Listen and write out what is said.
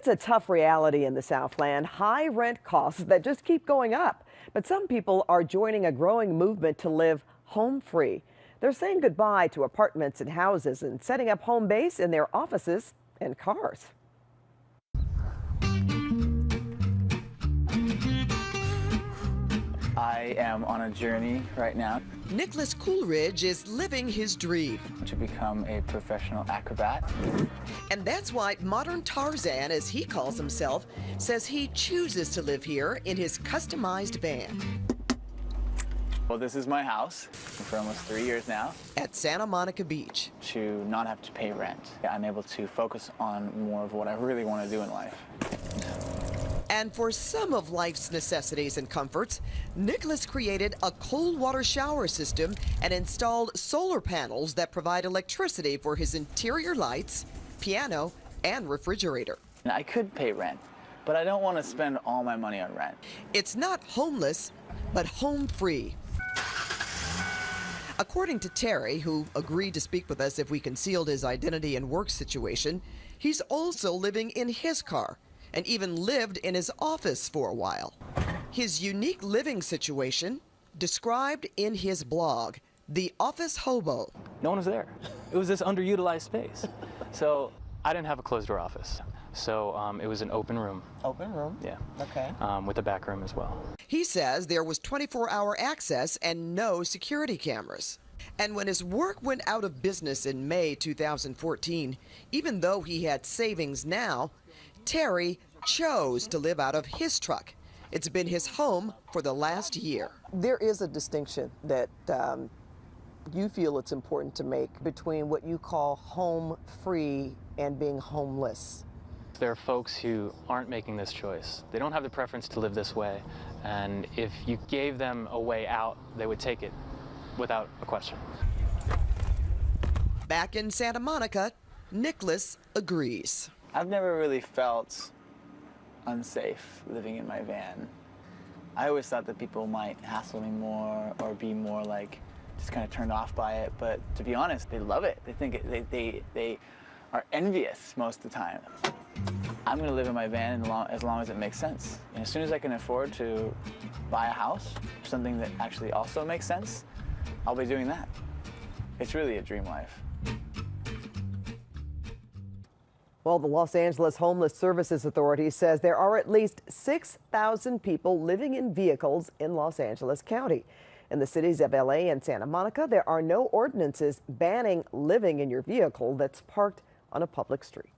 It's a tough reality in the Southland, high rent costs that just keep going up. But some people are joining a growing movement to live home free. They're saying goodbye to apartments and houses and setting up home base in their offices and cars. I am on a journey right now Nicholas Coolridge is living his dream. to become a professional acrobat. And that's why modern Tarzan, as he calls himself, says he chooses to live here in his customized van Well, this is my house for almost 3 years now at Santa Monica Beach. to not have to pay rent. I'm able to focus on more of what I really want to do in life. And for some of life's necessities and comforts, Nicholas created a cold water shower system and installed solar panels that provide electricity for his interior lights, piano, and refrigerator. And I could pay rent, but I don't want to spend all my money on rent. It's not homeless, but home free. According to Terry, who agreed to speak with us if we concealed his identity and work situation, he's also living in his car and even lived in his office for a while. His unique living situation described in his blog, The Office Hobo. No one was there. It was this underutilized space. So I didn't have a closed door office. So it was an open room. Open room? Yeah. Okay. With a back room as well. He says there was 24-hour access and no security cameras. And when his work went out of business in May 2014, even though he had savings now, Terry chose to live out of his truck. It's been his home for the last year. There is a distinction that you feel it's important to make between what you call home free and being homeless. There are folks who aren't making this choice. They don't have the preference to live this way. And if you gave them a way out, they would take it without a question. Back in Santa Monica, Nicholas agrees. I've never really felt unsafe living in my van. I always thought that people might hassle me more or be more like just kind of turned off by it, but to be honest, they love it. They think they are envious most of the time. I'm gonna live in my van as long as it makes sense. And as soon as I can afford to buy a house, something that actually also makes sense, I'll be doing that. It's really a dream life. Well, the Los Angeles Homeless Services Authority says there are at least 6,000 people living in vehicles in Los Angeles County. In the cities of LA and Santa Monica, there are no ordinances banning living in your vehicle that's parked on a public street.